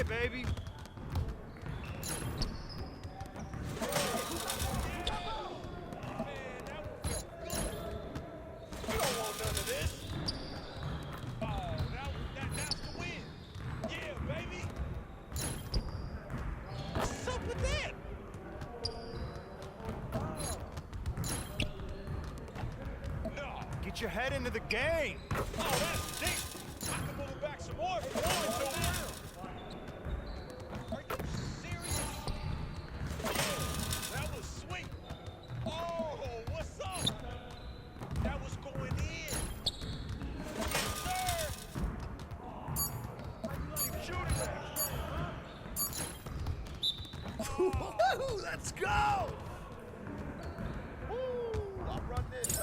baby. Get your head into the game. Oh, that's deep. I can move it back some more if you want to. Are you serious? Yeah, that was sweet. Oh, what's up? That was going in. Yes, sir. Keep shooting that. Let's go! Woo! I'll run this.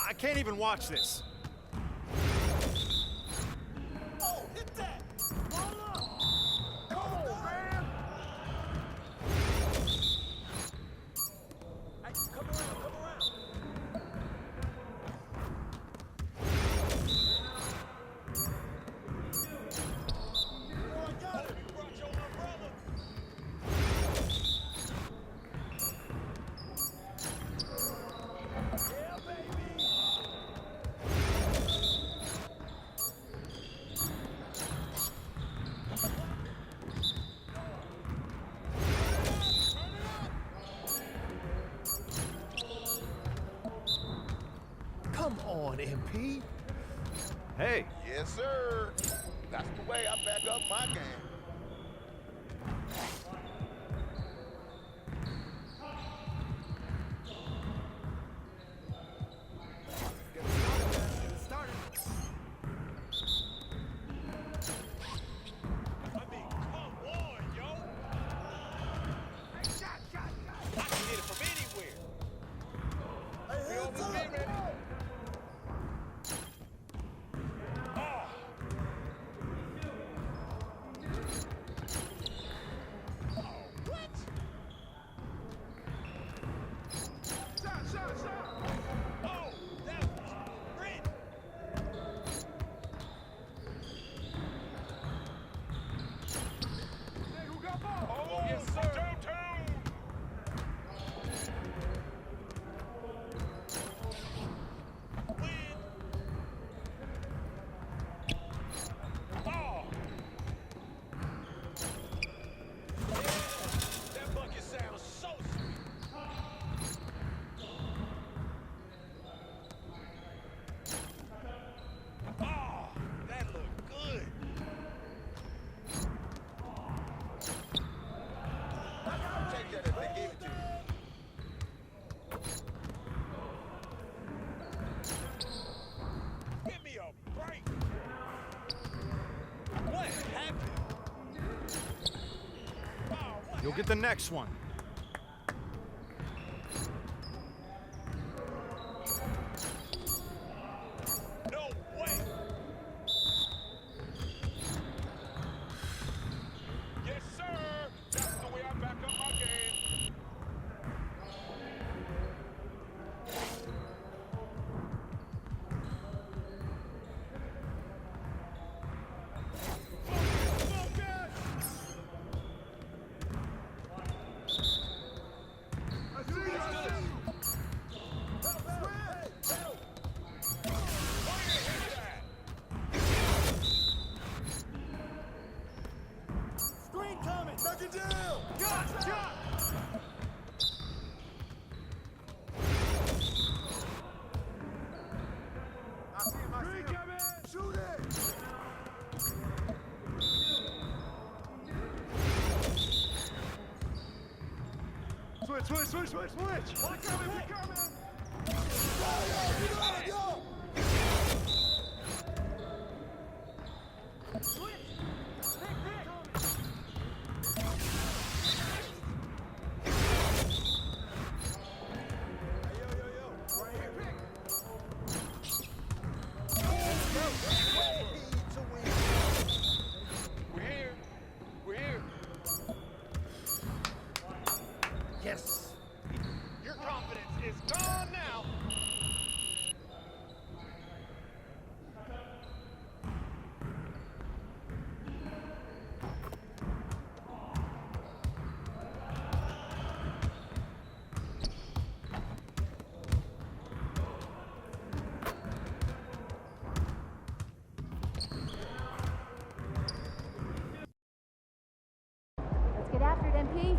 I can't even watch this. Oh, hit that! Roll up! Come on, man! Hey, come around. Oh, I got it! You brought your umbrella. Yeah, baby! Come on, MP. Hey, Yes, sir. That's the way I back up my game. I mean, come on, yo. Shot. I can hit it from anywhere. Hey, hands up! What? Shot. Oh, that was great. Oh, yes, sir. Downtown. Win. Oh. Yeah, that bucket sounds so sweet. Oh, that looked good. I'll take that if they gave it to you. Give me a break. What happened? Oh, what you'll get the next one. No way! Yes, sir! That's the way I back up my game. Screen coming! Knock it down! I see him, Shoot it! Switch. Watch out, if you coming. Yo! We're here. Yes. Your confidence is gone now. Let's get after it, MP.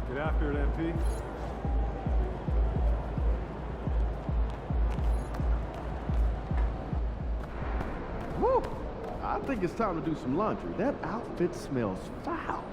Get after it, MP. Woo! I think it's time to do some laundry. That outfit smells foul.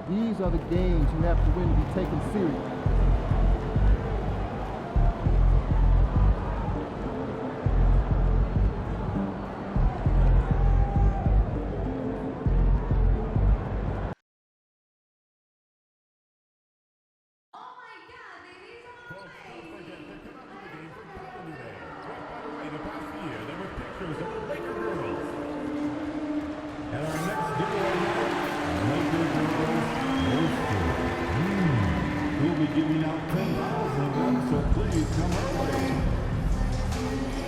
These are the games you have to win to be taken serious. We'll be giving out 10,000 of them, so please come early.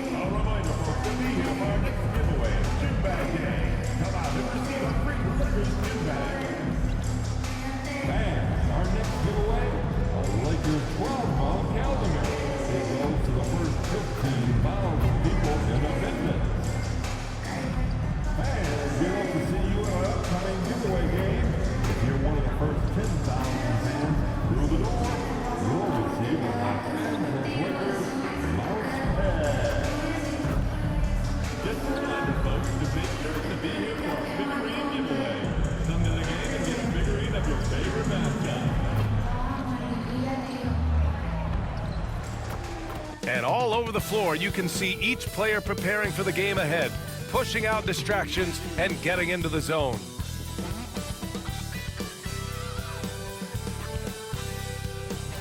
A reminder, folks, to be here for our next giveaway, Gym Bag Day. Come out and receive a free Lakers gym bag. And our next giveaway, a Lakers 12-pound calendar. It goes to the first 15,000 people in the business. And we hope to see you in our upcoming giveaway game. If you're one of the first 10,000 fans through the door, you'll receive a Los Angeles Lakers mouse pad. Just a reminder, folks, to make sure to be here for our figurine giveaway. Come to the game and get a figurine of your favorite mascot. And all over the floor, you can see each player preparing for the game ahead, pushing out distractions and getting into the zone.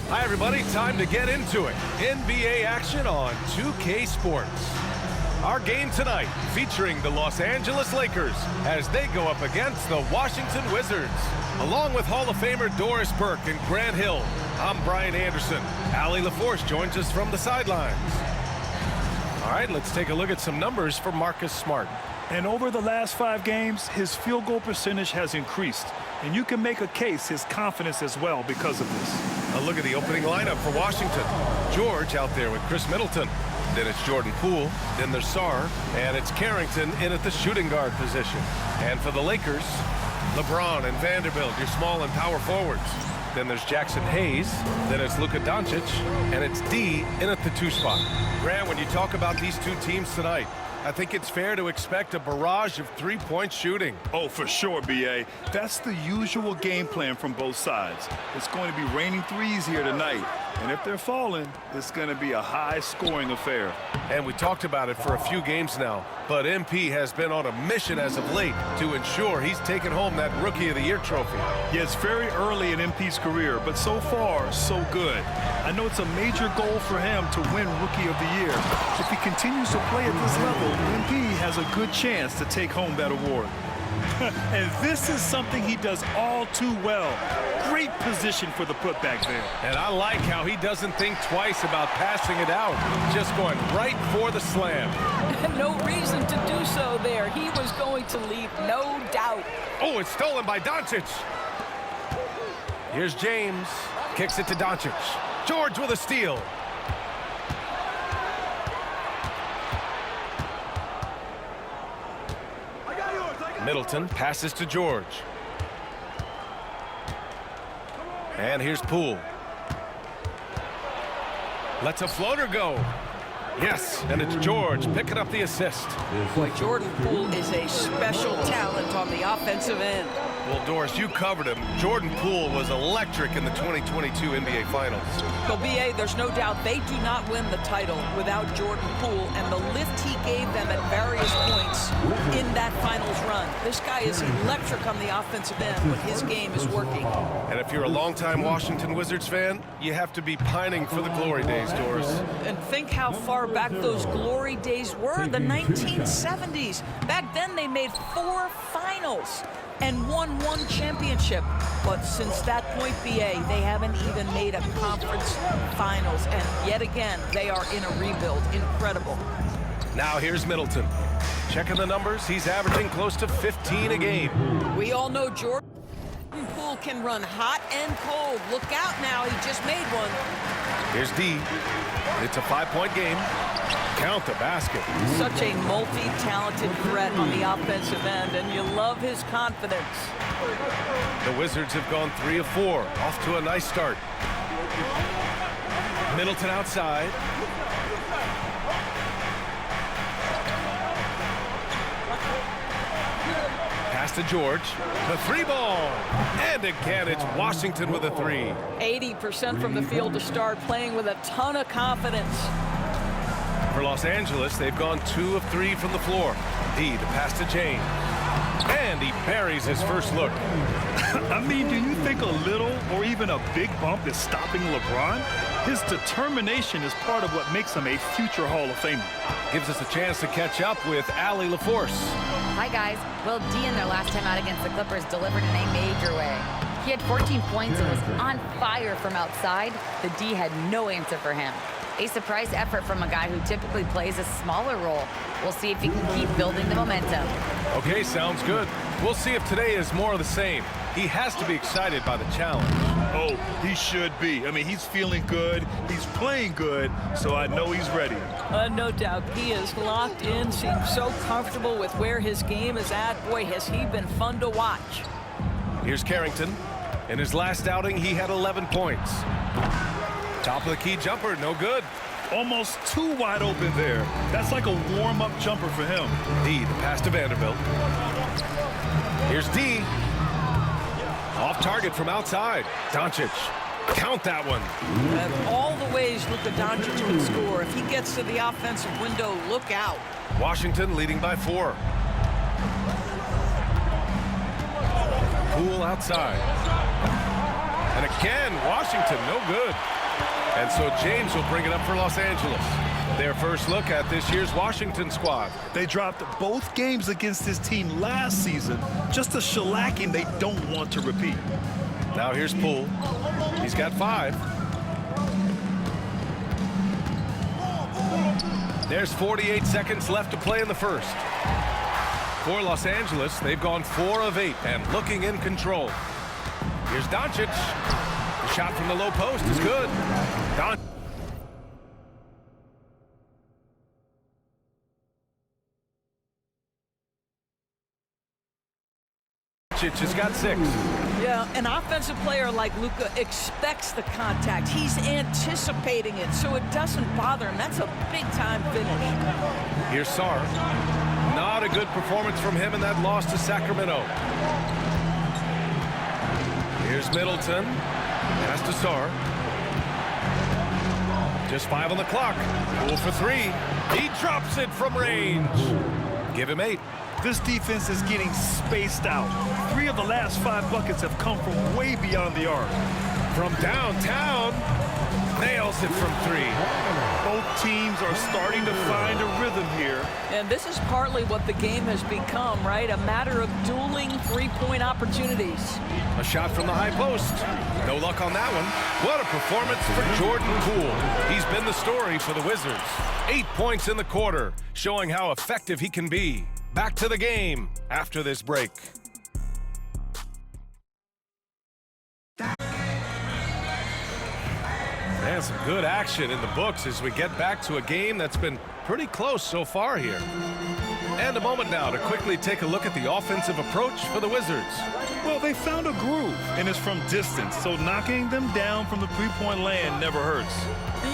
Hi, everybody. Time to get into it. NBA action on 2K Sports. Our game tonight featuring the Los Angeles Lakers as they go up against the Washington Wizards. Along with Hall of Famer Doris Burke and Grant Hill, I'm Brian Anderson. Allie LaForce joins us from the sidelines. All right, let's take a look at some numbers for Marcus Smart. And over the last 5 games, his field goal percentage has increased. And you can make a case his confidence as well because of this. A look at the opening lineup for Washington. George out there with Chris Middleton. Then it's Jordan Poole. Then there's Sarr. And it's Carrington in at the shooting guard position. And for the Lakers, LeBron and Vanderbilt, your small and power forwards. Then there's Jackson Hayes. Then it's Luka Doncic. And it's D in at the 2 spot. Grant, when you talk about these two teams tonight, I think it's fair to expect a barrage of three-point shooting. Oh, for sure, B.A. That's the usual game plan from both sides. It's going to be raining threes here tonight. And if they're falling, it's going to be a high-scoring affair. And we talked about it for a few games now, but MP has been on a mission as of late to ensure he's taken home that Rookie of the Year trophy. Yeah, it's very early in MP's career, but so far, so good. I know it's a major goal for him to win Rookie of the Year. If he continues to play at this level, MP has a good chance to take home that award. And this is something he does all too well. Great position for the putback there. And I like how he doesn't think twice about passing it out. Just going right for the slam. No reason to do so there. He was going to leave, no doubt. Oh, it's stolen by Doncic. Here's James. Kicks it to Doncic. George with a steal. Middleton passes to George. And here's Poole. Lets a floater go. Yes, and it's George picking up the assist. Boy, Jordan Poole is a special talent on the offensive end. Well, Doris, you covered him. Jordan Poole was electric in the 2022 NBA Finals. Well, B.A., there's no doubt they do not win the title without Jordan Poole and the lift he gave them at various points in that finals run. This guy is electric on the offensive end when his game is working. And if you're a longtime Washington Wizards fan, you have to be pining for the glory days, Doris. And think how far back those glory days were, the 1970s. Back then they made 4 finals and won 1 championship. But since that point, B.A., they haven't even made a conference finals. And yet again, they are in a rebuild. Incredible. Now here's Middleton. Checking the numbers, he's averaging close to 15 a game. We all know Jordan Poole can run hot and cold. Look out now, he just made one. Here's D. It's a 5-point game. Count the basket. Such a multi-talented threat on the offensive end, and you love his confidence. The Wizards have gone 3 of 4, off to a nice start. Middleton outside. Pass to George. The 3-ball. And again, it's Washington with a 3. 80% from the field to start, playing with a ton of confidence. For Los Angeles, they've gone 2 of 3 from the floor. D, the pass to James. And he buries his first look. I mean, do you think a little or even a big bump is stopping LeBron? His determination is part of what makes him a future Hall of Famer. Gives us a chance to catch up with Allie LaForce. Hi, guys. Well, D in their last time out against the Clippers delivered in a major way. He had 14 points and was on fire from outside. The D had no answer for him. A surprise effort from a guy who typically plays a smaller role. We'll see if he can keep building the momentum. Okay, sounds good. We'll see if today is more of the same. He has to be excited by the challenge. Oh, he should be. I mean, he's feeling good. He's playing good, so I know he's ready. No doubt. He is locked in, seems so comfortable with where his game is at. Boy, has he been fun to watch. Here's Carrington. In his last outing, he had 11 points. Top of the key jumper, no good. Almost too wide open there. That's like a warm-up jumper for him. D, the pass to Vanderbilt. Here's D. Off target from outside. Doncic. Count that one. And all the ways Luka Doncic can score. If he gets to the offensive window, look out. Washington leading by 4. Poole outside. And again, Washington, no good. And so James will bring it up for Los Angeles. Their first look at this year's Washington squad. They dropped both games against this team last season. Just a shellacking they don't want to repeat. Now here's Poole. He's got 5. There's 48 seconds left to play in the first. For Los Angeles, they've gone 4 of 8 and looking in control. Here's Doncic. The shot from the low post is good. Doncic has got 6. Yeah, an offensive player like Luka expects the contact. He's anticipating it, so it doesn't bother him. That's a big-time finish. Here's Sarr. Not a good performance from him in that loss to Sacramento. Here's Middleton. Pass to Sarr. Just 5 on the clock. Poole for 3. He drops it from range. Give him 8. This defense is getting spaced out. 3 of the last 5 buckets have come from way beyond the arc. From downtown, nails it from 3. Both teams are starting to find a rhythm here. And this is partly what the game has become, right? A matter of dueling three-point opportunities. A shot from the high post. No luck on that one. What a performance for Jordan Poole. He's been the story for the Wizards. 8 points in the quarter, showing how effective he can be. Back to the game after this break. And some good action in the books as we get back to a game that's been pretty close so far here. And a moment now to quickly take a look at the offensive approach for the Wizards. Well, they found a groove, and it's from distance, so knocking them down from the three-point land never hurts.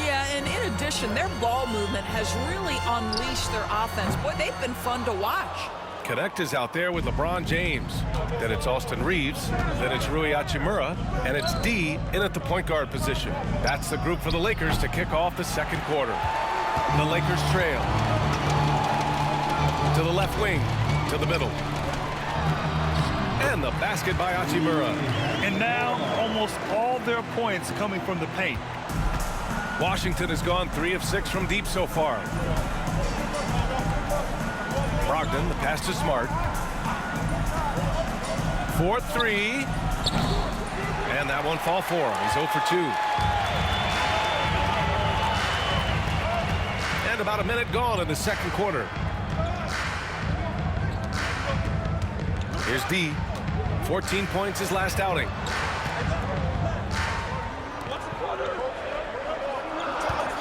Yeah, and in addition, their ball movement has really unleashed their offense. Boy, they've been fun to watch. Connect is out there with LeBron James. Then it's Austin Reeves. Then it's Rui Hachimura. And it's D in at the point guard position. That's the group for the Lakers to kick off the second quarter. The Lakers trail. To the left wing. To the middle. And the basket by Hachimura. And now almost all their points coming from the paint. Washington has gone 3 of 6 from deep so far. Brogdon, the pass to Smart. 4-3. And that one fall for him. He's 0 for 2. And about a minute gone in the second quarter. Here's D. 14 points his last outing.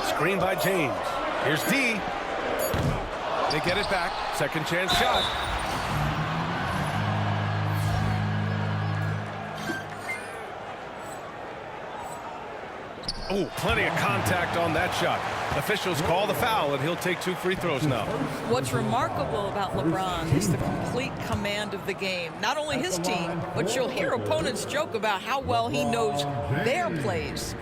Screen by James. Here's D. They get it back. Second chance shot. Oh, plenty of contact on that shot. Officials call the foul, and he'll take 2 free throws now. What's remarkable about LeBron is the complete command of the game. Not only his team, but you'll hear opponents joke about how well he knows their plays.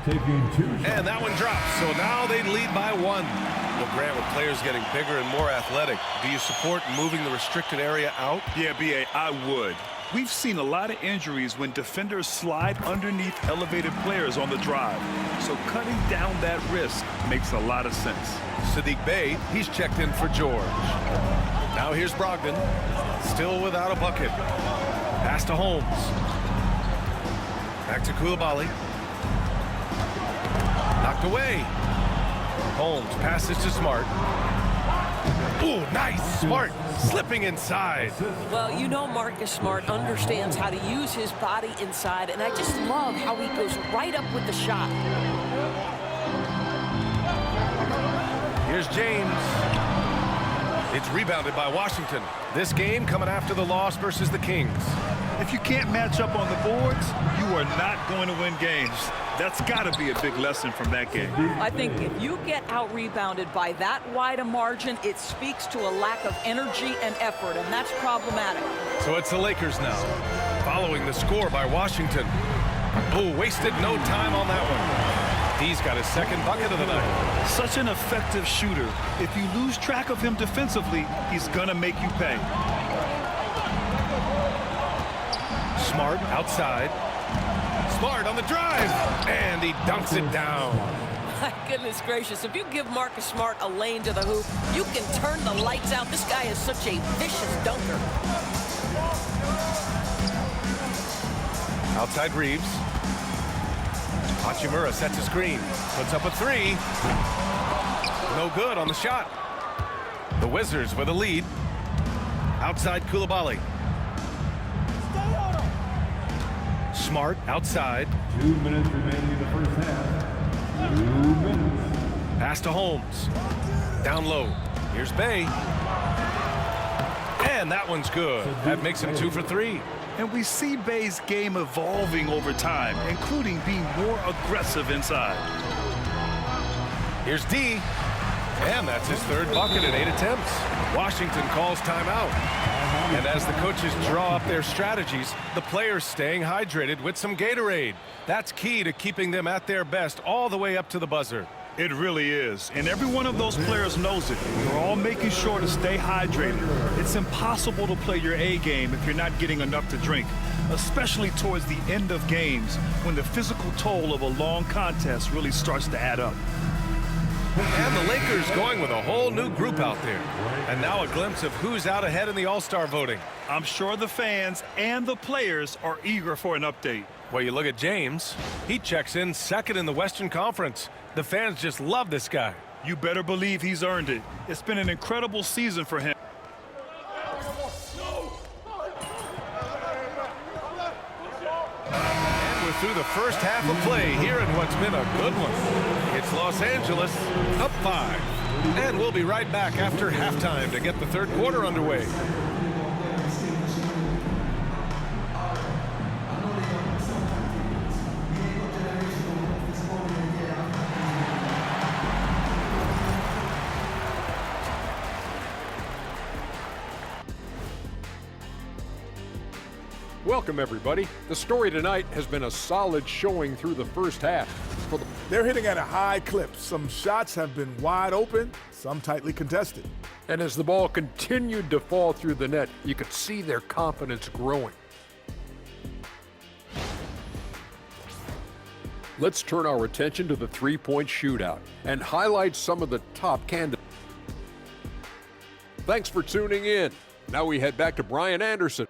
And that one drops, so now they lead by 1. Well, Grant, with players getting bigger and more athletic, do you support moving the restricted area out? Yeah, B.A., I would. We've seen a lot of injuries when defenders slide underneath elevated players on the drive. So cutting down that risk makes a lot of sense. Sadiq Bey, he's checked in for George. Now here's Brogdon, still without a bucket. Pass to Holmes. Back to Koulibaly. Knocked away. Holmes passes to Smart. Ooh, nice. Smart slipping inside. Well, you know Marcus Smart understands how to use his body inside, and I just love how he goes right up with the shot. Here's James. It's rebounded by Washington. This game coming after the loss versus the Kings. If you can't match up on the boards, you are not going to win games. That's got to be a big lesson from that game. I think if you get out-rebounded by that wide a margin, it speaks to a lack of energy and effort, and that's problematic. So it's the Lakers now, following the score by Washington. Oh, wasted no time on that one. He's got his second bucket of the night. Such an effective shooter. If you lose track of him defensively, he's going to make you pay. Smart outside. Smart on the drive, and he dunks it down. My goodness gracious, if you give Marcus Smart a lane to the hoop, you can turn the lights out. This guy is such a vicious dunker. Outside Reeves. Hachimura sets a screen, puts up a 3. No good on the shot. The Wizards with a lead. Outside Koulibaly. Smart outside. 2 minutes remaining in the first half. 2 minutes. Pass to Holmes. Down low. Here's Bey. And that one's good. That makes him 2 for 3. And we see Bey's game evolving over time, including being more aggressive inside. Here's D. And that's his third bucket in 8 attempts. Washington calls timeout. And as the coaches draw up their strategies, the players staying hydrated with some Gatorade. That's key to keeping them at their best all the way up to the buzzer. It really is. And every one of those players knows it. They're all making sure to stay hydrated. It's impossible to play your A game if you're not getting enough to drink, especially towards the end of games when the physical toll of a long contest really starts to add up. And the Lakers going with a whole new group out there. And now a glimpse of who's out ahead in the All-Star voting. I'm sure the fans and the players are eager for an update. Well, you look at James. He checks in second in the Western Conference. The fans just love this guy. You better believe he's earned it. It's been an incredible season for him. And we're through the first half of play here in what's been a good one. It's Los Angeles up 5. And we'll be right back after halftime to get the third quarter underway. Welcome, everybody. The story tonight has been a solid showing through the first half. They're hitting at a high clip. Some shots have been wide open, some tightly contested. And as the ball continued to fall through the net, you could see their confidence growing. Let's turn our attention to the three-point shootout and highlight some of the top candidates. Thanks for tuning in. Now we head back to Brian Anderson.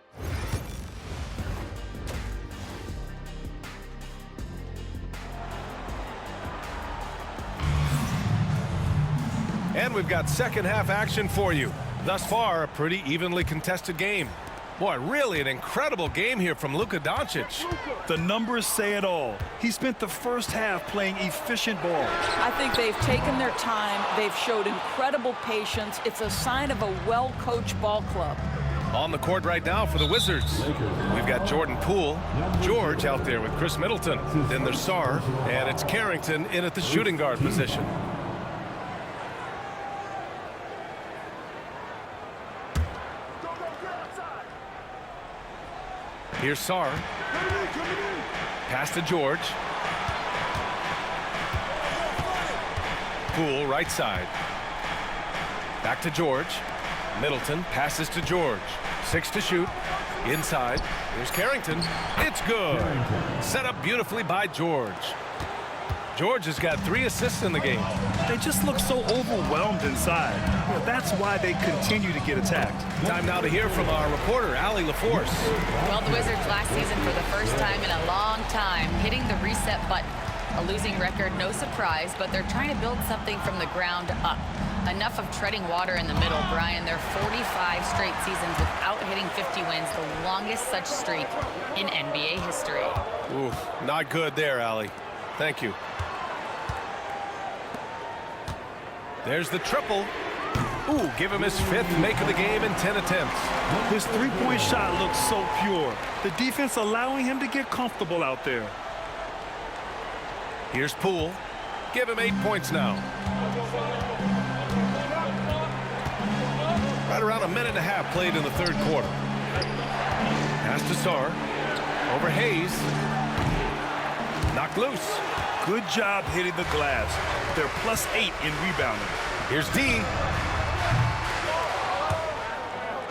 And we've got second half action for you. Thus far, a pretty evenly contested game. Boy, really an incredible game here from Luka Doncic. The numbers say it all. He spent the first half playing efficient ball. I think they've taken their time. They've showed incredible patience. It's a sign of a well-coached ball club. On the court right now for the Wizards, we've got Jordan Poole, George out there with Chris Middleton. Then there's Sarr, and it's Carrington in at the shooting guard position. Here's Sarr. Pass to George. Poole, right side. Back to George. Middleton passes to George. 6 to shoot. Inside. Here's Carrington. It's good. Set up beautifully by George. George has got 3 assists in the game. They just look so overwhelmed inside. Well, that's why they continue to get attacked. Time now to hear from our reporter, Allie LaForce. Well, the Wizards last season for the first time in a long time hitting the reset button. A losing record, no surprise, but they're trying to build something from the ground up. Enough of treading water in the middle, Brian. They're 45 straight seasons without hitting 50 wins, the longest such streak in NBA history. Ooh, not good there, Allie. Thank you. There's the triple. Ooh, give him his 5th make of the game in 10 attempts. His three-point shot looks so pure. The defense allowing him to get comfortable out there. Here's Poole. Give him 8 points now. Right around a minute and a half played in the third quarter. Pass to Sarr. Over Hayes. Knocked loose. Good job hitting the glass. They're +8 in rebounding. Here's D.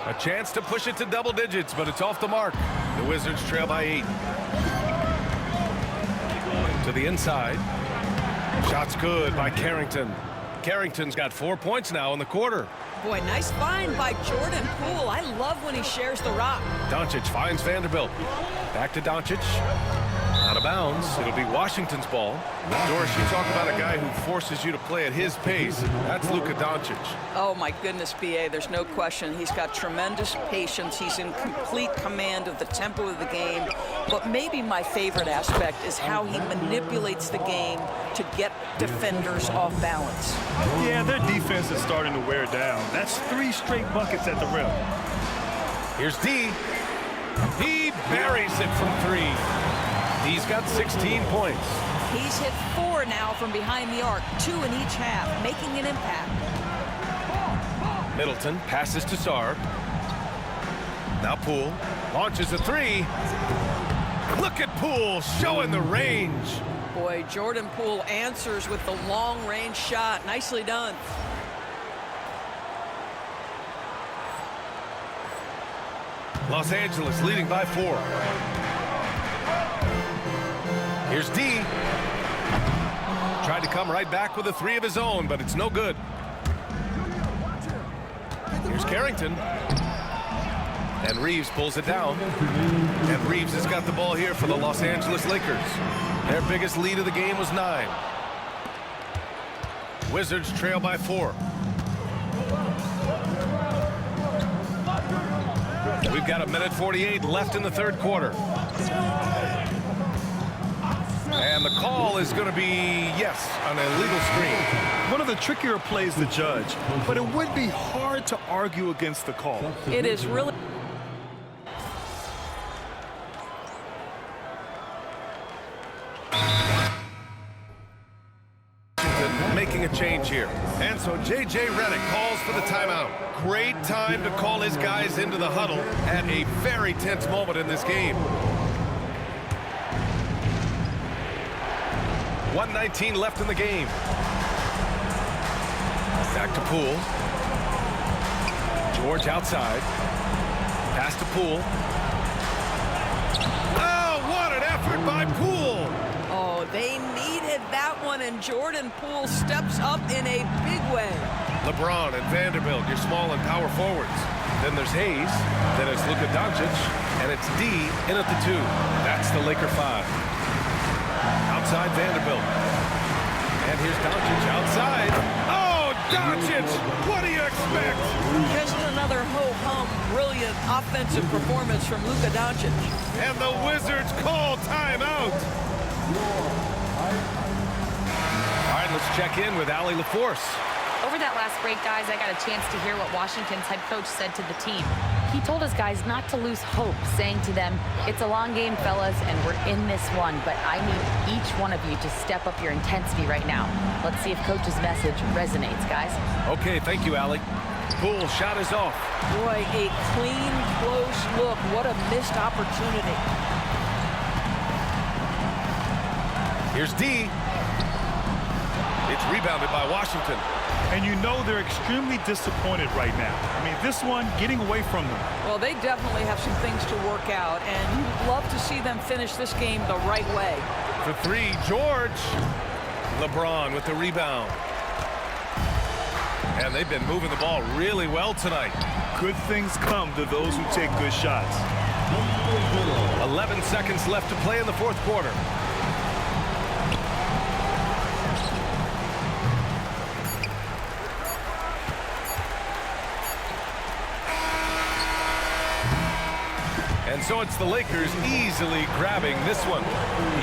A chance to push it to double digits, but it's off the mark. The Wizards trail by 8. To the inside. Shot's good by Carrington. Carrington's got 4 points now in the quarter. Boy, nice find by Jordan Poole. I love when he shares the rock. Doncic finds Vanderbilt. Back to Doncic. Out of bounds. It'll be Washington's ball. Doris, you talk about a guy who forces you to play at his pace. That's Luka Doncic. Oh, my goodness, B.A., there's no question. He's got tremendous patience. He's in complete command of the tempo of the game. But maybe my favorite aspect is how he manipulates the game to get defenders off balance. Yeah, their defense is starting to wear down. That's 3 straight buckets at the rim. Here's D. He buries it from 3. He's got 16 points. He's hit 4 now from behind the arc, 2 in each half, making an impact. Middleton passes to Sarr. Now Poole launches a 3. Look at Poole showing the range. Boy, Jordan Poole answers with the long-range shot. Nicely done. Los Angeles leading by 4. Here's D. Tried to come right back with a three of his own, but it's no good. Here's Carrington. And Reeves pulls it down. And Reeves has got the ball here for the Los Angeles Lakers. Their biggest lead of the game was 9. Wizards trail by 4. We've got 1:48 left in the third quarter. And the call is going to be, yes, an illegal screen. One of the trickier plays to judge, but it would be hard to argue against the call. It is really... Making a change here. And so J.J. Redick calls for the timeout. Great time to call his guys into the huddle at a very tense moment in this game. 1:19 left in the game. Back to Poole. George outside. Pass to Poole. Oh, what an effort by Poole! Oh, they needed that one, and Jordan Poole steps up in a big way. LeBron and Vanderbilt, your small and power forwards. Then there's Hayes. Then it's Luka Doncic. And it's D in at the 2. That's the Laker 5. Outside Vanderbilt. And here's Doncic outside. Oh, Doncic! What do you expect? Just another ho-hum, brilliant offensive performance from Luka Doncic. And the Wizards call timeout. All right, let's check in with Allie LaForce. Over that last break, guys, I got a chance to hear what Washington's head coach said to the team. He told his guys not to lose hope, saying to them, it's a long game, fellas, and we're in this one, but I need each one of you to step up your intensity right now. Let's see if coach's message resonates, guys. Okay, thank you, Allie. Poole shot is off. Boy, a clean, close look. What a missed opportunity. Here's D. It's rebounded by Washington. And you know they're extremely disappointed right now. I mean, this one getting away from them. Well, they definitely have some things to work out, and you'd love to see them finish this game the right way. For 3, George. LeBron with the rebound. And they've been moving the ball really well tonight. Good things come to those who take good shots. 11 seconds left to play in the fourth quarter. And so it's the Lakers easily grabbing this one.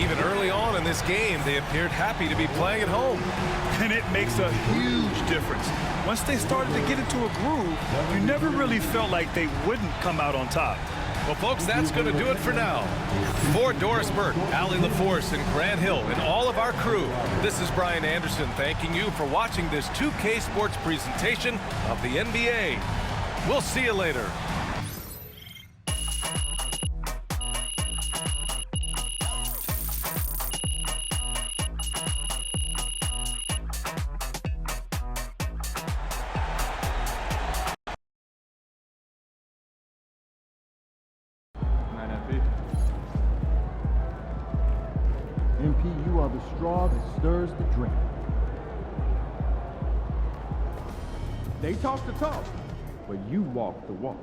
Even early on in this game, they appeared happy to be playing at home. And it makes a huge difference. Once they started to get into a groove, you never really felt like they wouldn't come out on top. Well, folks, that's going to do it for now. For Doris Burke, Allie LaForce, and Grant Hill, and all of our crew, this is Brian Anderson thanking you for watching this 2K Sports presentation of the NBA. We'll see you later. MP, you are the straw that stirs the drink. They talk the talk, but you walk the walk.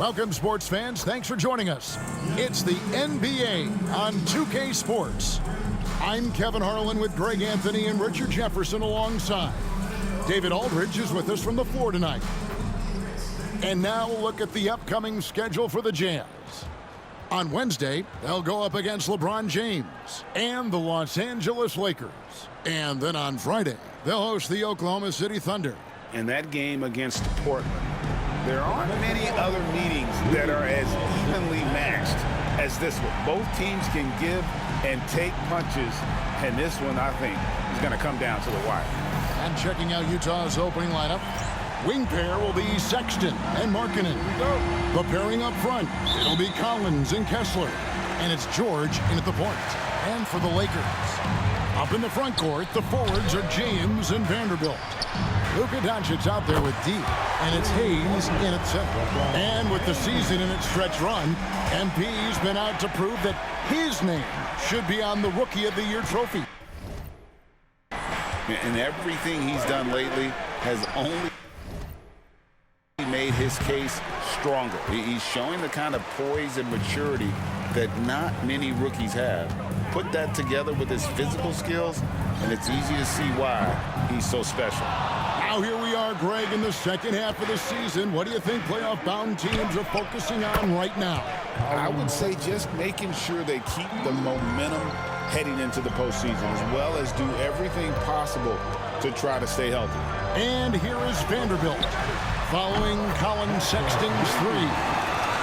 Welcome, sports fans. Thanks for joining us. It's the NBA on 2K Sports. I'm Kevin Harlan with Greg Anthony and Richard Jefferson alongside. David Aldridge is with us from the floor tonight. And now we'll look at the upcoming schedule for the Jazz. On Wednesday, they'll go up against LeBron James and the Los Angeles Lakers. And then on Friday, they'll host the Oklahoma City Thunder. In that game against Portland, there aren't many other meetings that are as evenly matched as this one. Both teams can give and take punches, and this one, I think, is going to come down to the wire. And checking out Utah's opening lineup, wing pair will be Sexton and Markkanen. The pairing up front, it'll be Collins and Kessler. And it's George in at the point. And for the Lakers, up in the front court, the forwards are James and Vanderbilt. Luka Doncic's out there with D, and it's Hayes in at center. And with the season in its stretch run, MP's been out to prove that his name should be on the Rookie of the Year trophy. And everything he's done lately has only made his case stronger. He's showing the kind of poise and maturity that not many rookies have. Put that together with his physical skills, and it's easy to see why he's so special. Now here we are, Greg, in the second half of the season. What do you think playoff-bound teams are focusing on right now? I would say just making sure they keep the momentum heading into the postseason, as well as do everything possible to try to stay healthy. And here is Vanderbilt, following Colin Sexton's three.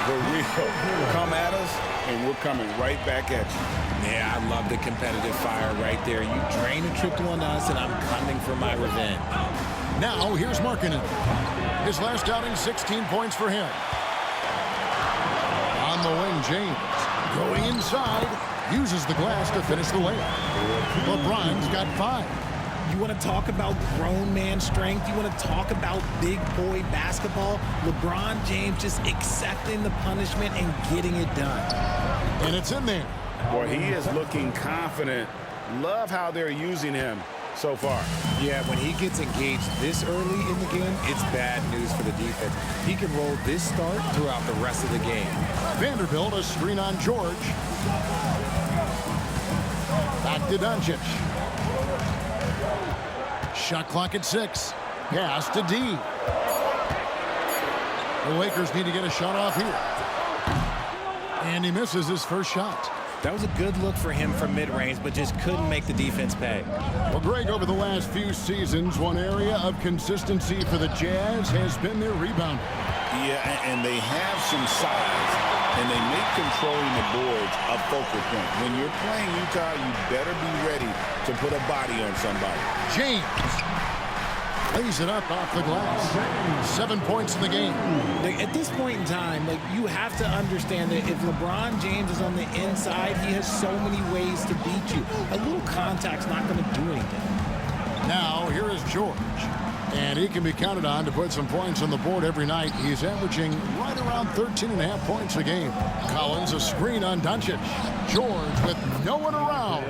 The real come at us, and we're coming right back at you. Yeah, I love the competitive fire right there. You drain a triple on us, and I'm coming for my revenge. Now, here's Markkanen. His last outing, 16 points for him. On the wing, James. Going inside, uses the glass to finish the layup. LeBron's got 5. You want to talk about grown man strength? You want to talk about big boy basketball? LeBron James just accepting the punishment and getting it done. And it's in there. Boy, he is looking confident. Love how they're using him so far. Yeah, when he gets engaged this early in the game, it's bad news for the defense. He can roll this start throughout the rest of the game. Vanderbilt, a screen on George. Back to Doncic. Shot clock at 6. Pass to D. The Lakers need to get a shot off here. And he misses his first shot. That was a good look for him from mid-range, but just couldn't make the defense pay. Well, Greg, over the last few seasons, one area of consistency for the Jazz has been their rebounding. Yeah, and they have some size, and they make controlling the boards a focal point. When you're playing Utah, you better be ready to put a body on somebody. James lays it up off the glass. 7 points in the game. At this point in time, you have to understand that if LeBron James is on the inside, he has so many ways to beat you. A little contact's not going to do anything. Now, here is George. And he can be counted on to put some points on the board every night. He's averaging right around 13.5 points a game. Collins, a screen on Doncic. George with no one around.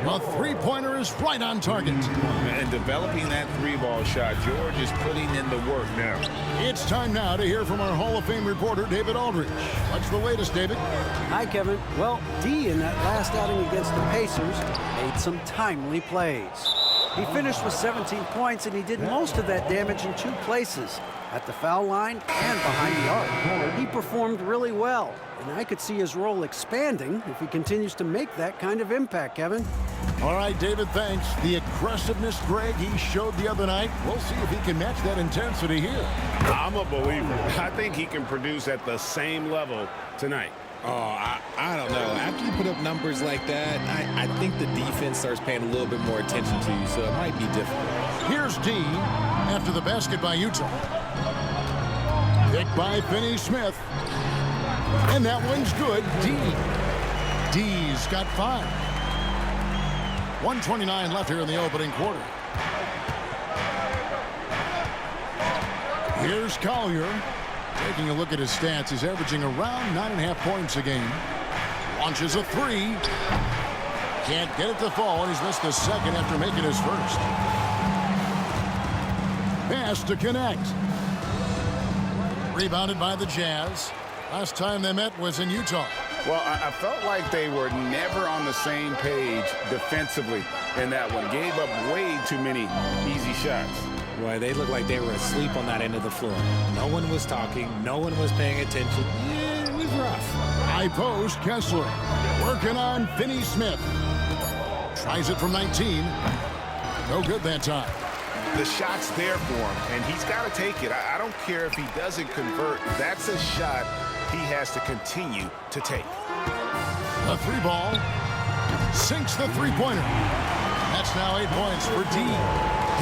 A three-pointer is right on target. And developing that three-ball shot, George is putting in the work now. It's time now to hear from our Hall of Fame reporter, David Aldridge. What's the latest, David? Hi, Kevin. Well, D in that last outing against the Pacers made some timely plays. He finished with 17 points, and he did most of that damage in 2 places, at the foul line and behind the arc. He performed really well, and I could see his role expanding if he continues to make that kind of impact, Kevin. All right, David, thanks. The aggressiveness, Greg, he showed the other night. We'll see if he can match that intensity here. I'm a believer. I think he can produce at the same level tonight. Oh, I don't know. After you put up numbers like that, I think the defense starts paying a little bit more attention to you, so it might be difficult. Here's D after the basket by Utah. Picked by Finney-Smith. And that one's good. D's got 5. 1:29 left here in the opening quarter. Here's Collier. Taking a look at his stats, he's averaging around 9.5 points a game. Launches a 3. Can't get it to fall, and he's missed the second after making his first. Pass to connect. Rebounded by the Jazz. Last time they met was in Utah. Well, I felt like they were never on the same page defensively in that one. Gave up way too many easy shots. Boy, they looked like they were asleep on that end of the floor. No one was talking. No one was paying attention. Yeah, it was rough. High post, Kessler. Working on Finney Smith. Tries it from 19. No good that time. The shot's there for him, and he's got to take it. I don't care if he doesn't convert. That's a shot he has to continue to take. The three ball sinks the three-pointer. That's now 8 points for D.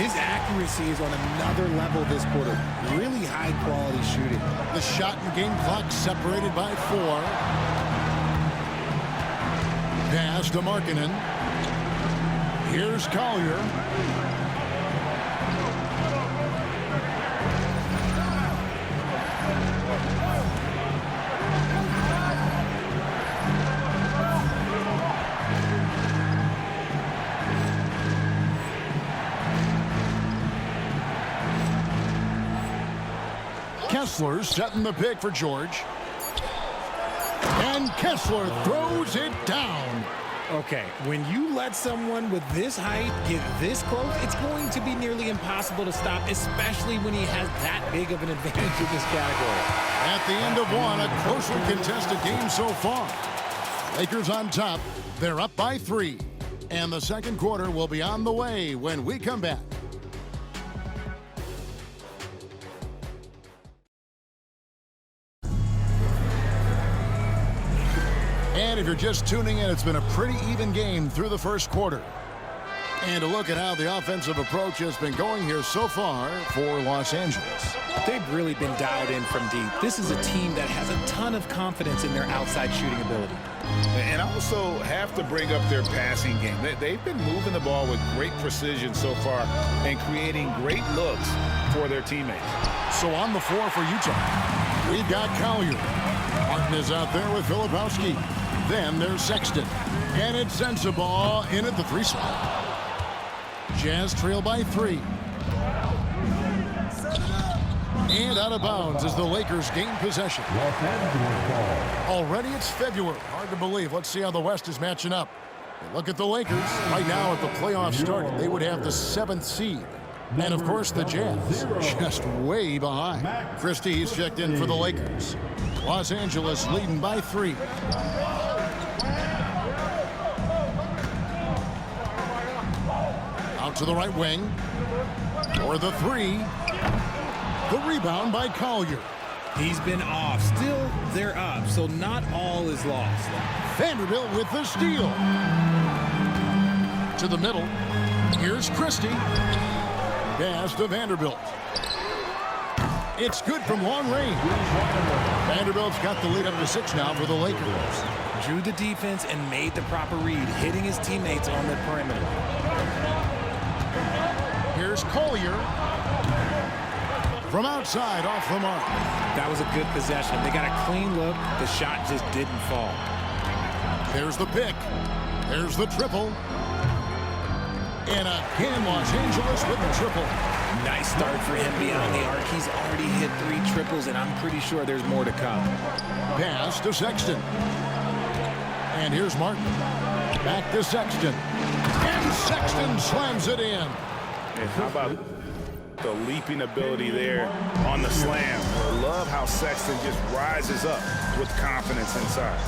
His accuracy is on another level this quarter. Really high-quality shooting. The shot and game clock separated by 4. Pass to Markkanen. Here's Collier. Kessler setting the pick for George. And Kessler throws it down. Okay, when you let someone with this height get this close, it's going to be nearly impossible to stop, especially when he has that big of an advantage in this category. At the end of one, a closely contested game so far. Lakers on top. They're up by 3. And the second quarter will be on the way when we come back. And if you're just tuning in, it's been a pretty even game through the first quarter. And to look at how the offensive approach has been going here so far for Los Angeles. They've really been dialed in from deep. This is a team that has a ton of confidence in their outside shooting ability. And also have to bring up their passing game. They've been moving the ball with great precision so far and creating great looks for their teammates. So on the floor for Utah, we've got Collier. Martin is out there with Filipowski. Then there's Sexton. And it's Sensabaugh in at the 3 spot. Jazz trail by 3. And out of bounds as the Lakers gain possession. Already it's February. Hard to believe. Let's see how the West is matching up. Look at the Lakers. Right now, at the playoffs started, they would have the 7th seed. And, of course, the Jazz just way behind. Christie's checked in for the Lakers. Los Angeles leading by 3. Out to the right wing. For the 3. The rebound by Collier. He's been off. Still, they're up, so not all is lost. Vanderbilt with the steal. To the middle. Here's Christie. Pass to Vanderbilt. It's good from long range. Vanderbilt's got the lead up to 6 now for the Lakers. Drew the defense and made the proper read, hitting his teammates on the perimeter. Here's Collier. From outside, off the mark. That was a good possession. They got a clean look. The shot just didn't fall. There's the pick. There's the triple. And again, Los Angeles with the triple. Nice start for him beyond the arc. He's already hit 3 triples, and I'm pretty sure there's more to come. Pass to Sexton. And here's Martin. Back to Sexton. And Sexton slams it in. And how about the leaping ability there on the slam? I love how Sexton just rises up with confidence inside.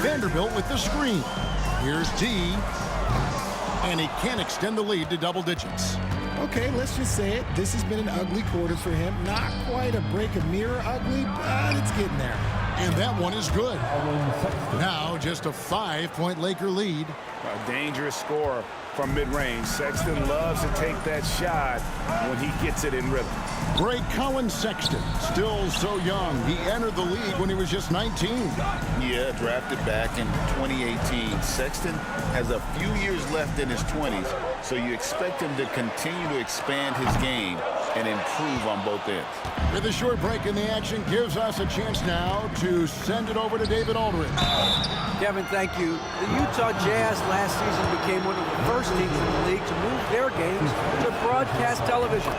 Vanderbilt with the screen. Here's D. And he can't extend the lead to double digits. Okay, let's just say it. This has been an ugly quarter for him. Not quite a break of mirror ugly, but it's getting there. And that one is good. Now just a 5-point Laker lead. A dangerous scorer from mid-range. Sexton loves to take that shot when he gets it in rhythm. Great Colin Sexton, still so young. He entered the league when he was just 19. Yeah, drafted back in 2018. Sexton has a few years left in his 20s, so you expect him to continue to expand his game and improve on both ends. With a short break in the action, gives us a chance now to send it over to David Aldridge. Kevin, thank you. The Utah Jazz last season became one of the first teams in the league to move their games to broadcast television.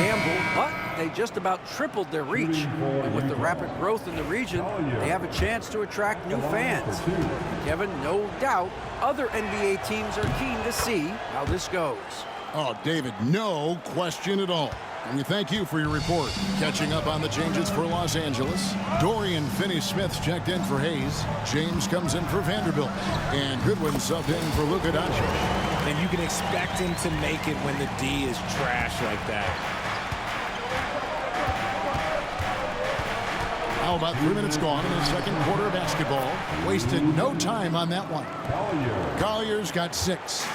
Gamble, but they just about tripled their reach. And with the rapid growth in the region, they have a chance to attract new fans. Kevin, no doubt, other NBA teams are keen to see how this goes. Oh, David, no question at all. And we thank you for your report. Catching up on the changes for Los Angeles, Dorian Finney-Smith's checked in for Hayes. James comes in for Vanderbilt. And Goodwin subbed in for Luka Doncic. And you can expect him to make it when the D is trash like that. How about 3 minutes gone in the second quarter of basketball? Wasted no time on that one. Collier's got 6.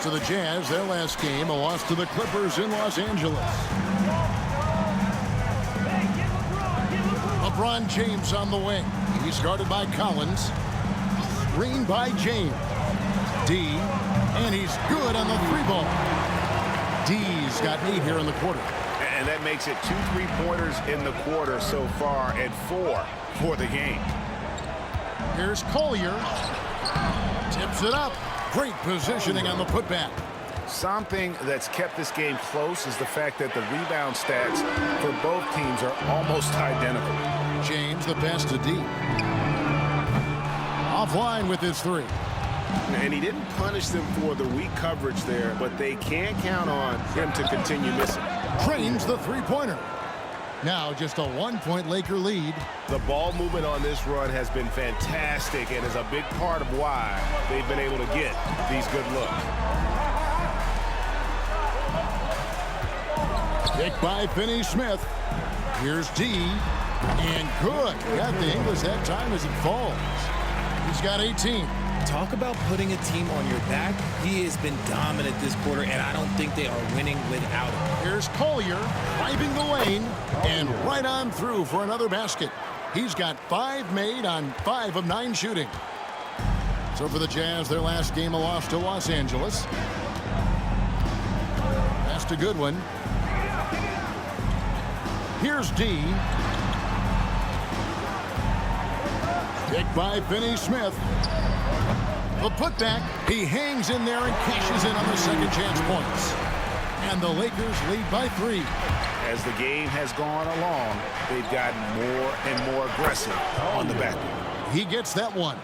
So the Jazz, their last game, a loss to the Clippers in Los Angeles. LeBron James on the wing. He's guarded by Collins. Screen by James. D, and he's good on the 3-ball. D's got 8 here in the quarter. And that makes it 2 3-pointers in the quarter so far and 4 for the game. Here's Collier. Tips it up. Great positioning on the putback. Something that's kept this game close is the fact that the rebound stats for both teams are almost identical. James, the pass to D. Offline with his 3. And he didn't punish them for the weak coverage there, but they can't count on him to continue missing. Trains the 3-pointer. Now just a 1-point Laker lead. The ball movement on this run has been fantastic and is a big part of why they've been able to get these good looks. Pick by Finney-Smith. Here's D. And good. Got the English that time as it falls. He's got 18. Talk about putting a team on your back. He has been dominant this quarter, and I don't think they are winning without him. Here's Collier driving the lane and right on through for another basket. He's got 5 made on 5 of 9 shooting. So for the Jazz, their last game, a loss to Los Angeles. Pass to Goodwin. Here's D. Picked by Finney-Smith. The putback, he hangs in there and cashes in on the second chance points. And the Lakers lead by 3. As the game has gone along, they've gotten more and more aggressive on the back end. He gets that one.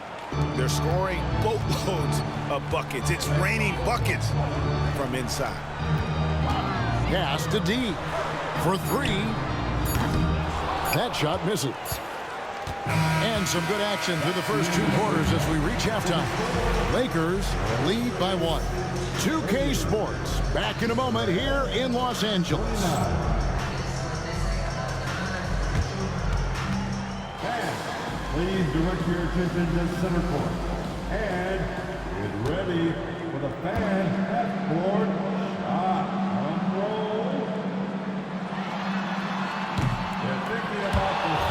They're scoring boatloads of buckets. It's raining buckets from inside. Pass to D for 3. That shot misses. And some good action through the first 2 quarters as we reach halftime. Lakers lead by 1. 2K Sports back in a moment here in Los Angeles. Please direct your attention to center court. And get ready for the fan half-court shot. Drum roll. They're thinking about this.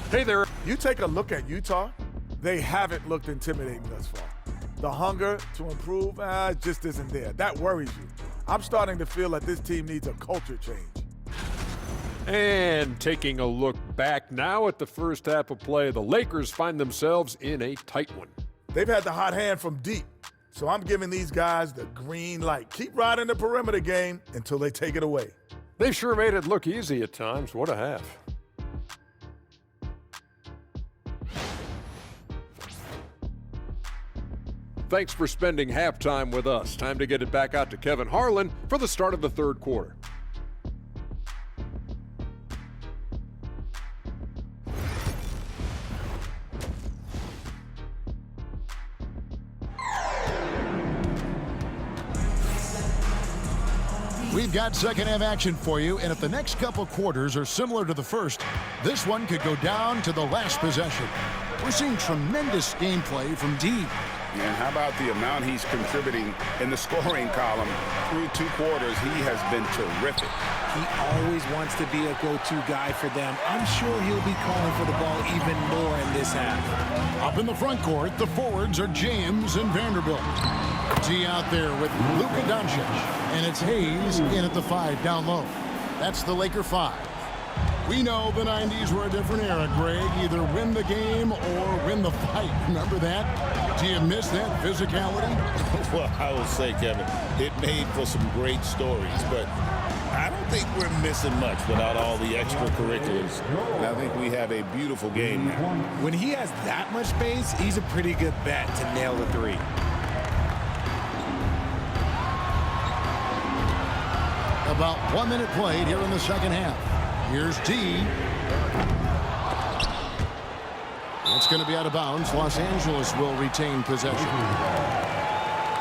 Hey there. You take a look at Utah, they haven't looked intimidating thus far. The hunger to improve just isn't there. That worries you. I'm starting to feel that this team needs a culture change. And taking a look back now at the first half of play, the Lakers find themselves in a tight one. They've had the hot hand from deep, so I'm giving these guys the green light. Keep riding the perimeter game until they take it away. They sure made it look easy at times. What a half. Thanks for spending halftime with us. Time to get it back out to Kevin Harlan for the start of the third quarter. We've got second half action for you, and if the next couple quarters are similar to the first, this one could go down to the last possession. We're seeing tremendous gameplay from D. And how about the amount he's contributing in the scoring column through 2 quarters? He has been terrific. He always wants to be a go-to guy for them. I'm sure he'll be calling for the ball even more in this half. Up in the front court, the forwards are James and Vanderbilt. D out there with Luka Doncic. And it's Hayes in at the 5 down low. That's the Laker 5. We know the 90s were a different era, Greg. Either win the game or win the fight. Remember that? Do you miss that physicality? Well, I will say, Kevin, it made for some great stories, but I don't think we're missing much without all the extracurriculars. And I think we have a beautiful game now. When he has that much space, he's a pretty good bet to nail the three. About 1 minute played here in the second half. Here's D. It's going to be out of bounds. Los Angeles will retain possession.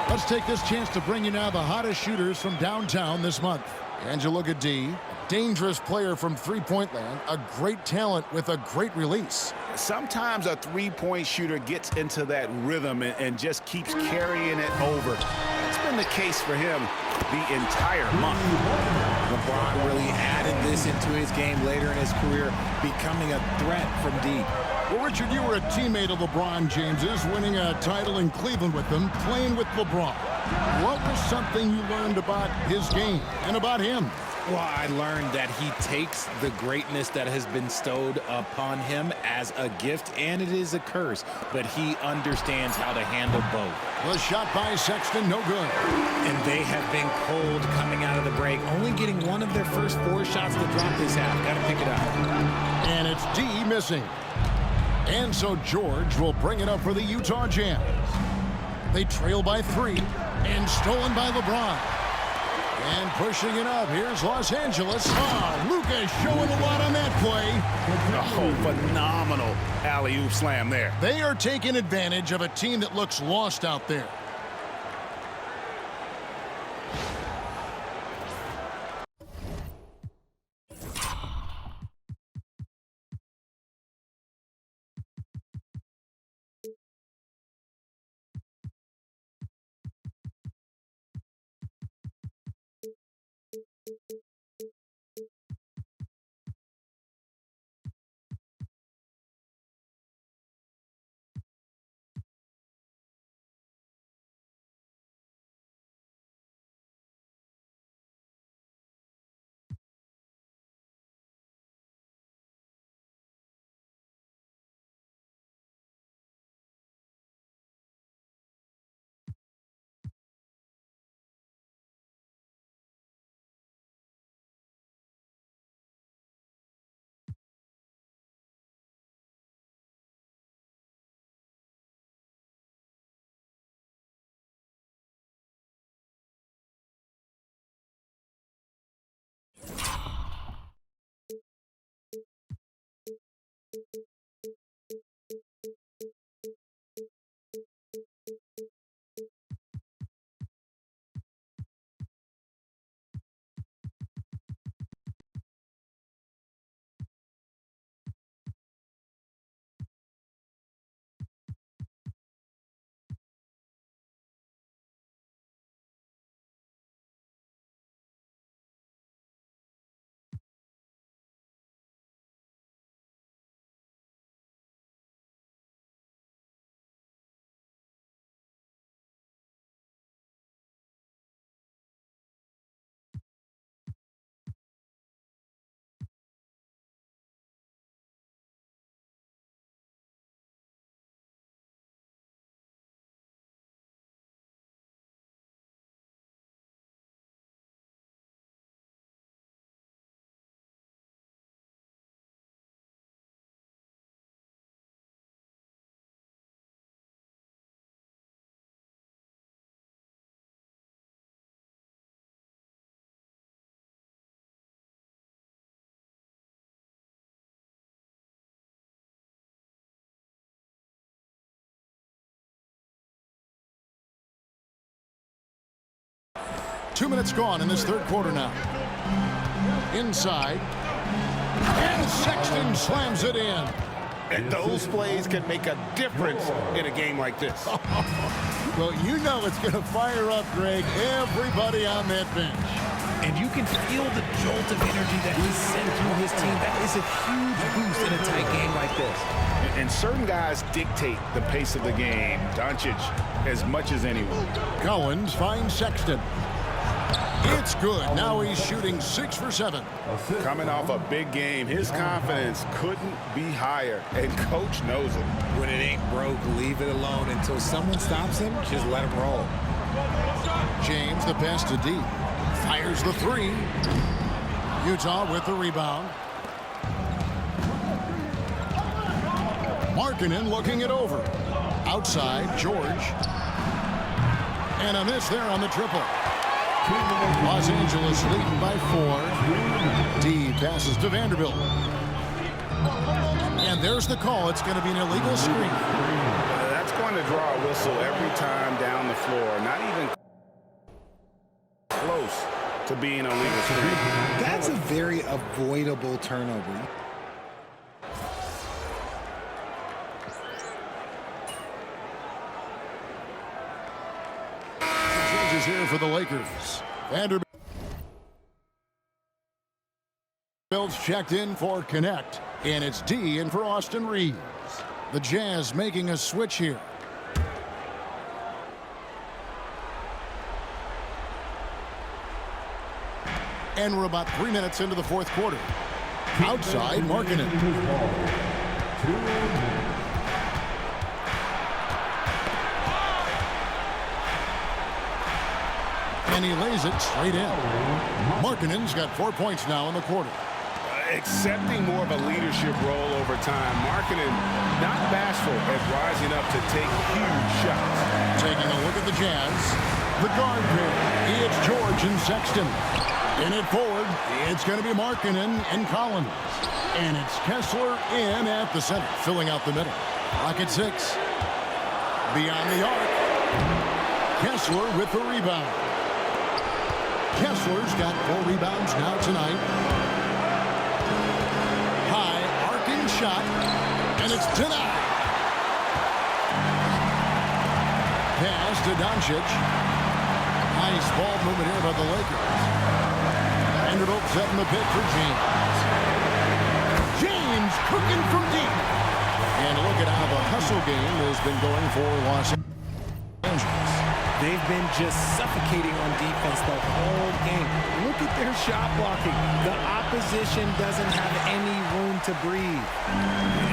Let's take this chance to bring you now the hottest shooters from downtown this month. And you look at D, dangerous player from three-point land, a great talent with a great release. Sometimes a three-point shooter gets into that rhythm and just keeps carrying it over. It's been the case for him the entire month. LeBron really added this into his game later in his career, becoming a threat from deep. Well, Richard, you were a teammate of LeBron James's, winning a title in Cleveland with him, playing with LeBron. What was something you learned about his game and about him? Well, I learned that he takes the greatness that has been bestowed upon him as a gift, and it is a curse, but he understands how to handle both. The shot by Sexton, no good. And they have been cold coming out of the break, only getting one of their first 4 shots to drop this half. Got to pick it up. And it's D missing. And so George will bring it up for the Utah Jazz. They trail by 3 and stolen by LeBron. And pushing it up, here's Los Angeles. Oh, Lucas showing a lot on that play. Oh, phenomenal alley-oop slam there. They are taking advantage of a team that looks lost out there. Two minutes gone in this third quarter now. Inside. And Sexton slams it in. And those plays can make a difference in a game like this. Well, you know it's going to fire up, Greg, everybody on that bench. And you can feel the jolt of energy that he sent through his team. That is a huge boost in a tight game like this. And certain guys dictate the pace of the game. Doncic as much as anyone. Collins finds Sexton. It's good. Now he's shooting 6 for 7. Coming off a big game, his confidence couldn't be higher, and coach knows it. When it ain't broke, leave it alone until someone stops him. Just let him roll. James, the pass to D. Fires the 3. Utah with the rebound. Markkanen looking it over. Outside, George. And a miss there on the triple. Los Angeles leading by 4. D passes to Vanderbilt. And there's the call. It's going to be an illegal screen. That's going to draw a whistle every time down the floor. Not even close to being a legal screen. That's a very avoidable turnover. Changes here for the Lakers. Vanderbilt's checked in for Connect, and it's D in for Austin Reeves. The Jazz making a switch here. And we're about 3 minutes into the fourth quarter. Outside, Markkanen. And he lays it straight in. Markkanen's got 4 points now in the quarter. Accepting more of a leadership role over time. Markkanen not bashful at rising up to take huge shots. Taking a look at the Jazz. The guard pair. It's George and Sexton. In it forward, it's going to be Markkanen and Collins. And it's Kessler in at the center, filling out the middle. Rocket 6. Beyond the arc. Kessler with the rebound. Kessler's got 4 rebounds now tonight. High arcing shot, and it's denied. Pass to Doncic. Nice ball movement here by the Lakers. Vanderbilt setting the pick for James. James cooking from deep. And look at how the hustle game has been going for Los Angeles. They've been just suffocating on defense the whole game. Look at their shot blocking. The opposition doesn't have any room to breathe.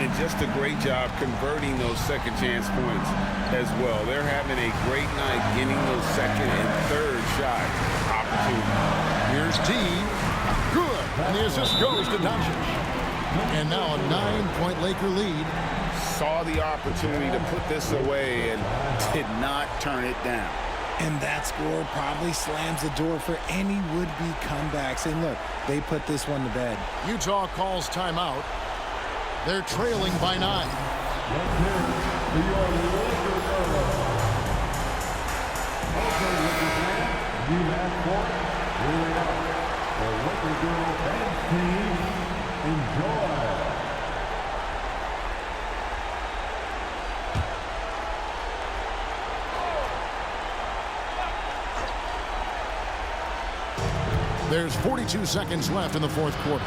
And just a great job converting those second chance points as well. They're having a great night getting those second and third shot opportunities. Here's T. Good. And the assist goes to Doncic. And now a 9-point Laker lead. Saw the opportunity to put this away and did not turn it down. And that score probably slams the door for any would-be comebacks. And look, they put this one to bed. Utah calls timeout. They're trailing by 9. Enjoy. There's 42 seconds left in the fourth quarter.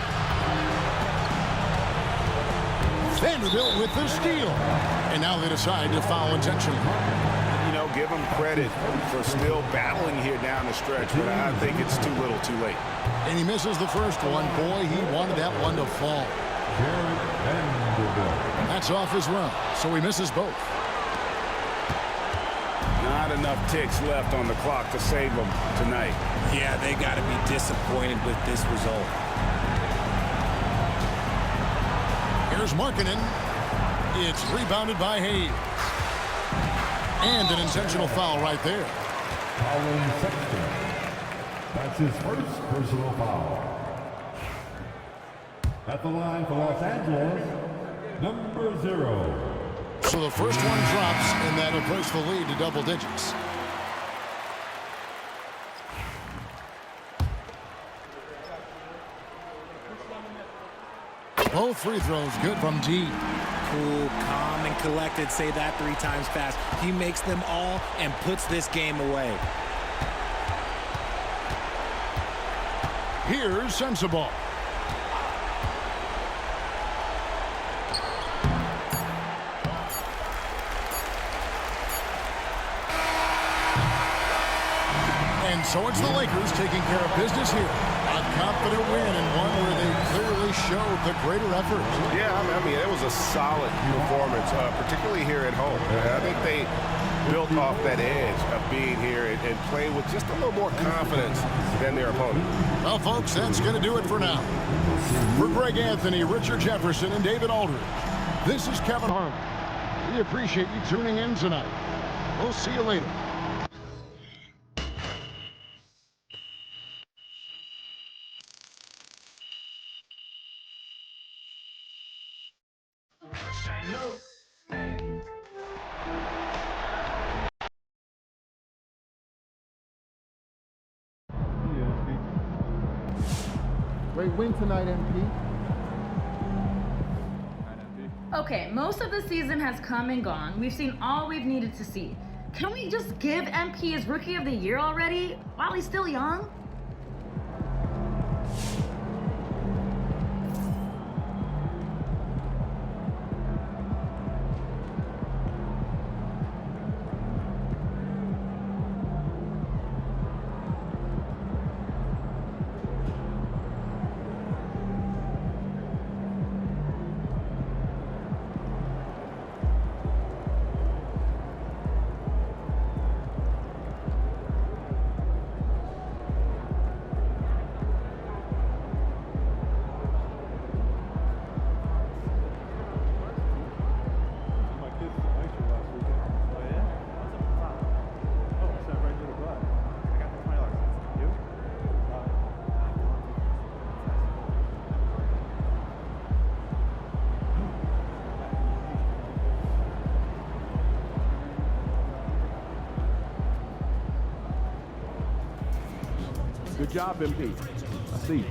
Vanderbilt with the steal. And now they decide to foul intentionally. You know, give them credit for still battling here down the stretch, but I think it's too little too late. And he misses the first one. Boy, he wanted that one to fall. That's off as well, so he misses both. Not enough ticks left on the clock to save them tonight. Yeah, they got to be disappointed with this result. Here's Markkanen. It's rebounded by Hayes. And an intentional foul right there. Collins Sexton. That's his first personal foul. At the line for Los Angeles, number 0. So the first one drops, and that'll push the lead to double digits. Both free throws good from D. Cool, calm, and collected. Say that 3 times fast. He makes them all and puts this game away. Here's Sensabaugh. And So it's the Lakers taking care of business here. A confident win and one where they clearly showed the greater effort. Yeah, I mean, it was a solid performance, particularly here at home. I think they built off that edge of being here and playing with just a little more confidence than their opponent. Well, folks, that's going to do it for now. For Greg Anthony, Richard Jefferson, and David Aldridge, this is Kevin Harlan. We appreciate you tuning in tonight. We'll see you later. Great win tonight, MP. Okay, most of the season has come and gone. We've seen all we've needed to see. Can we just give MP his Rookie of the Year already while he's still young? Good job, MP. I see.